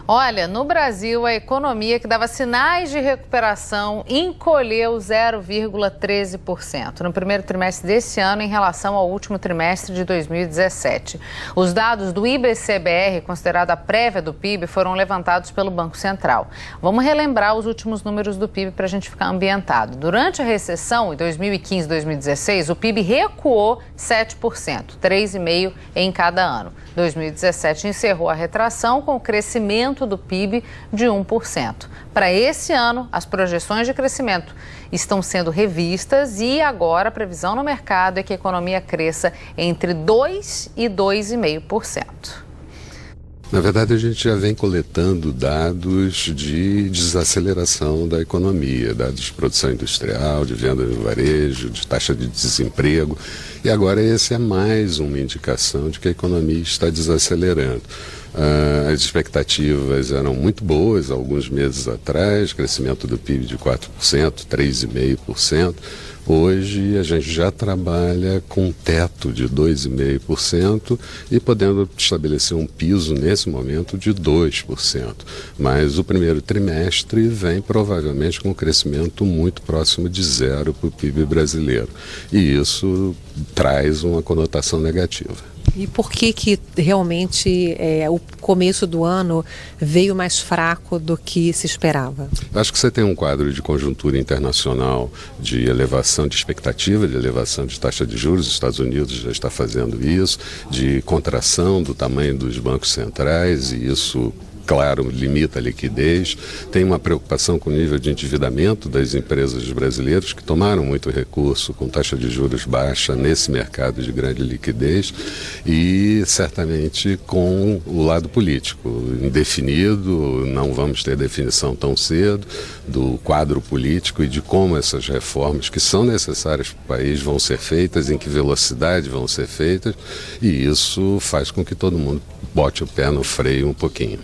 Olha, no Brasil, a economia que dava sinais de recuperação encolheu 0,13% no primeiro trimestre desse ano em relação ao último trimestre de 2017. Os dados do IBC-BR, considerado a prévia do PIB, foram levantados pelo Banco Central. Vamos relembrar os últimos números do PIB para a gente ficar ambientado. Durante a recessão, em 2015 e 2016, o PIB recuou 7%, 3,5% em cada ano. 2017 encerrou a retração com o crescimento do PIB de 1%. Para esse ano, as projeções de crescimento estão sendo revistas e agora a previsão no mercado é que a economia cresça entre 2% e 2,5%. Na verdade, a gente já vem coletando dados de desaceleração da economia, dados de produção industrial, de venda no varejo, de taxa de desemprego. E agora essa é mais uma indicação de que a economia está desacelerando. As expectativas eram muito boas alguns meses atrás, crescimento do PIB de 4%, 3,5%. Hoje a gente já trabalha com um teto de 2,5% e podendo estabelecer um piso nesse momento de 2%. Mas o primeiro trimestre vem provavelmente com um crescimento muito próximo de zero para o PIB brasileiro. E isso traz uma conotação negativa. E por que realmente o começo do ano veio mais fraco do que se esperava? Acho que você tem um quadro de conjuntura internacional de elevação de expectativa, de elevação de taxa de juros, os Estados Unidos já está fazendo isso, de contração do tamanho dos bancos centrais, e isso, claro, limita a liquidez. Tem uma preocupação com o nível de endividamento das empresas brasileiras que tomaram muito recurso com taxa de juros baixa nesse mercado de grande liquidez e certamente com o lado político indefinido. Não vamos ter definição tão cedo do quadro político e de como essas reformas que são necessárias para o país vão ser feitas, em que velocidade vão ser feitas, e isso faz com que todo mundo bote o pé no freio um pouquinho.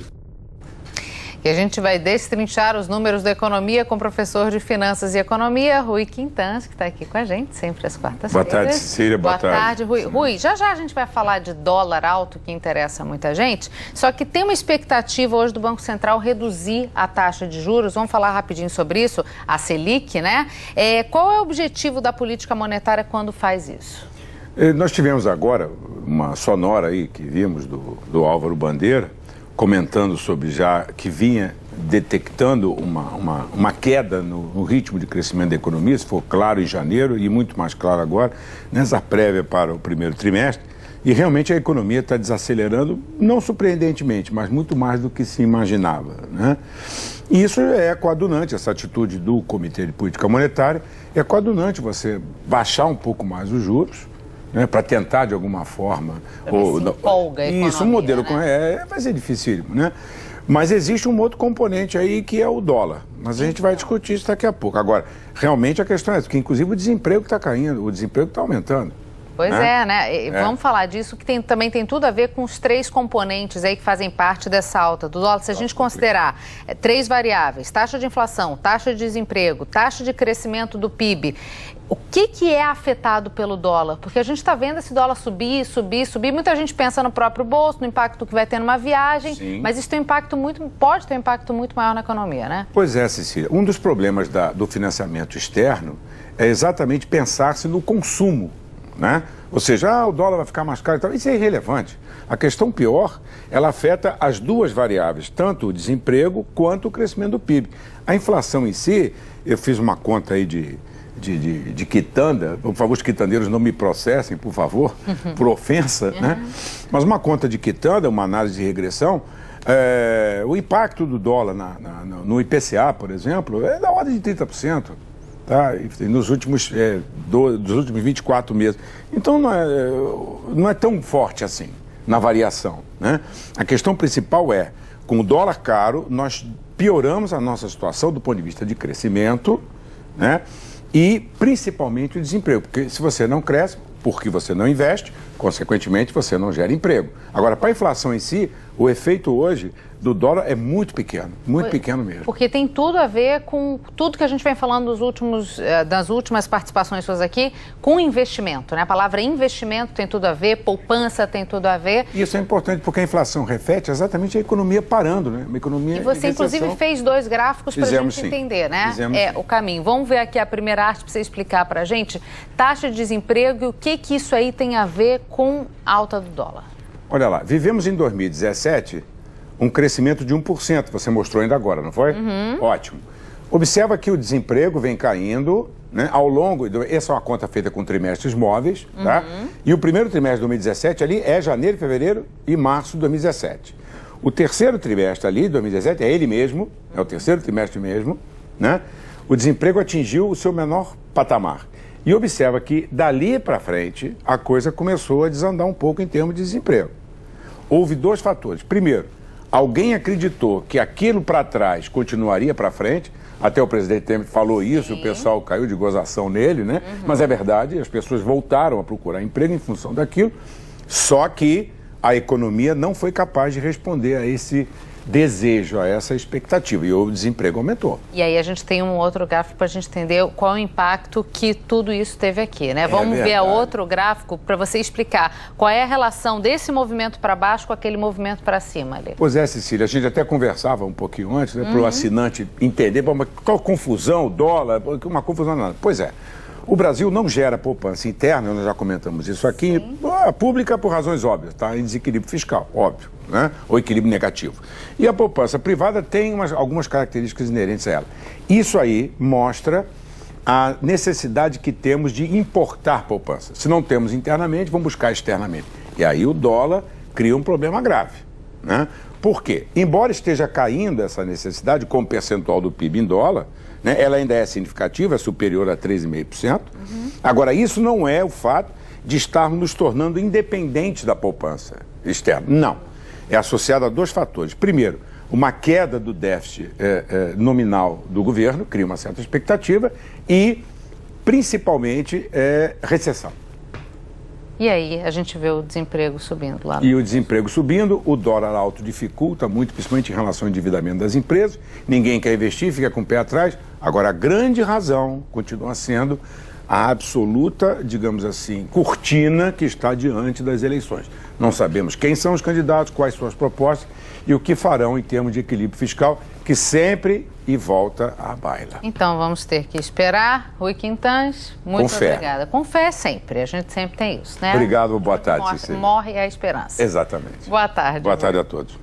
E a gente vai destrinchar os números da economia com o professor de Finanças e Economia, Rui Quintans, que está aqui com a gente, sempre às quartas-feiras. Boa tarde, Cecília. Boa tarde, Rui. Rui, já a gente vai falar de dólar alto, que interessa muita gente, só que tem uma expectativa hoje do Banco Central reduzir a taxa de juros. Vamos falar rapidinho sobre isso, a Selic, né? Qual é o objetivo da política monetária quando faz isso? Nós tivemos agora uma sonora aí que vimos do Álvaro Bandeira, comentando sobre já que vinha detectando uma queda no ritmo de crescimento da economia, se for claro em janeiro e muito mais claro agora, nessa prévia para o primeiro trimestre, e realmente a economia está desacelerando, não surpreendentemente, mas muito mais do que se imaginava, né? E isso é coadunante, essa atitude do Comitê de Política Monetária, é coadunante você baixar um pouco mais os juros, né, para tentar de alguma forma empolga a economia, isso, um modelo, né? Vai ser dificílimo, né? Mas existe um outro componente aí que é o dólar. Mas a gente vai discutir isso daqui a pouco. Agora, realmente a questão é essa, que inclusive o desemprego está caindo, o desemprego está aumentando. Pois né? Vamos falar disso, que também tem tudo a ver com os três componentes aí que fazem parte dessa alta do dólar. Se a gente considerar três variáveis, taxa de inflação, taxa de desemprego, taxa de crescimento do PIB, o que é afetado pelo dólar? Porque a gente está vendo esse dólar subir. Muita gente pensa no próprio bolso, no impacto que vai ter numa viagem. Sim. Mas isso pode ter um impacto muito maior na economia, né? Pois é, Cecília. Um dos problemas do financiamento externo é exatamente pensar-se no consumo, né? Ou seja, o dólar vai ficar mais caro e tal. Isso é irrelevante. A questão pior, ela afeta as duas variáveis, tanto o desemprego quanto o crescimento do PIB. A inflação em si, eu fiz uma conta aí de quitanda, por favor, os quitandeiros não me processem, por favor, por ofensa, né? Mas uma conta de quitanda, uma análise de regressão, o impacto do dólar no IPCA, por exemplo, é da ordem de 30%. Tá? Dos últimos 24 meses. Então não é tão forte assim na variação, né? A questão principal é, com o dólar caro, nós pioramos a nossa situação do ponto de vista de crescimento, né? E principalmente o desemprego, porque se você não cresce, porque você não investe, consequentemente você não gera emprego. Agora, para a inflação em si, o efeito hoje do dólar é muito pequeno mesmo. Porque tem tudo a ver com tudo que a gente vem falando das últimas participações suas aqui, com investimento, né? A palavra investimento tem tudo a ver, poupança tem tudo a ver. Isso é importante porque a inflação reflete exatamente a economia parando, né? Uma economia e você, inclusive, fez 2 gráficos para a gente entender, né? O caminho. Vamos ver aqui a primeira arte para você explicar para a gente taxa de desemprego e o que isso aí tem a ver com a alta do dólar. Olha lá, vivemos em 2017 um crescimento de 1%, você mostrou ainda agora, não foi? Ótimo. Observa que o desemprego vem caindo, né, ao longo, essa é uma conta feita com trimestres móveis, tá? E o primeiro trimestre de 2017 ali é janeiro, fevereiro e março de 2017. O terceiro trimestre ali, de 2017, é ele mesmo, é o terceiro trimestre mesmo, né? O desemprego atingiu o seu menor patamar. E observa que dali para frente a coisa começou a desandar um pouco em termos de desemprego. Houve 2 fatores. Primeiro, alguém acreditou que aquilo para trás continuaria para frente, até o presidente Temer falou isso, o pessoal caiu de gozação nele, né? Mas é verdade, as pessoas voltaram a procurar emprego em função daquilo, só que a economia não foi capaz de responder a esse desejo, a essa expectativa, e o desemprego aumentou. E aí a gente tem um outro gráfico para a gente entender qual é o impacto que tudo isso teve aqui, né? Vamos ver outro gráfico para você explicar qual é a relação desse movimento para baixo com aquele movimento para cima ali. Pois é, Cecília, a gente até conversava um pouquinho antes, né, para o assinante entender, mas qual confusão, dólar, uma confusão nada. Pois é, o Brasil não gera poupança interna, nós já comentamos isso aqui, pública por razões óbvias, está em desequilíbrio fiscal, óbvio, né? Ou equilíbrio negativo. E a poupança privada tem algumas características inerentes a ela. Isso aí mostra a necessidade que temos de importar poupança. Se não temos internamente, vamos buscar externamente. E aí o dólar cria um problema grave, né? Por quê? Embora esteja caindo essa necessidade como percentual do PIB em dólar, né, ela ainda é significativa, é superior a 3,5%. Agora, isso não é o fato de estarmos nos tornando independentes da poupança externa. Não. É associado a 2 fatores. Primeiro, uma queda do déficit nominal do governo, cria uma certa expectativa, e, principalmente, recessão. E aí a gente vê o desemprego subindo lá. E o desemprego subindo, o dólar alto dificulta muito, principalmente em relação ao endividamento das empresas. Ninguém quer investir, fica com o pé atrás. Agora, a grande razão continua sendo a absoluta, digamos assim, cortina que está diante das eleições. Não sabemos quem são os candidatos, quais são as propostas e o que farão em termos de equilíbrio fiscal, que sempre e volta à baila. Então vamos ter que esperar. Rui Quintans, muito obrigada. Com fé sempre, a gente sempre tem isso, né? Obrigado, boa tarde, Cecília. Morre a esperança. Exatamente. Boa tarde. Boa tarde a todos.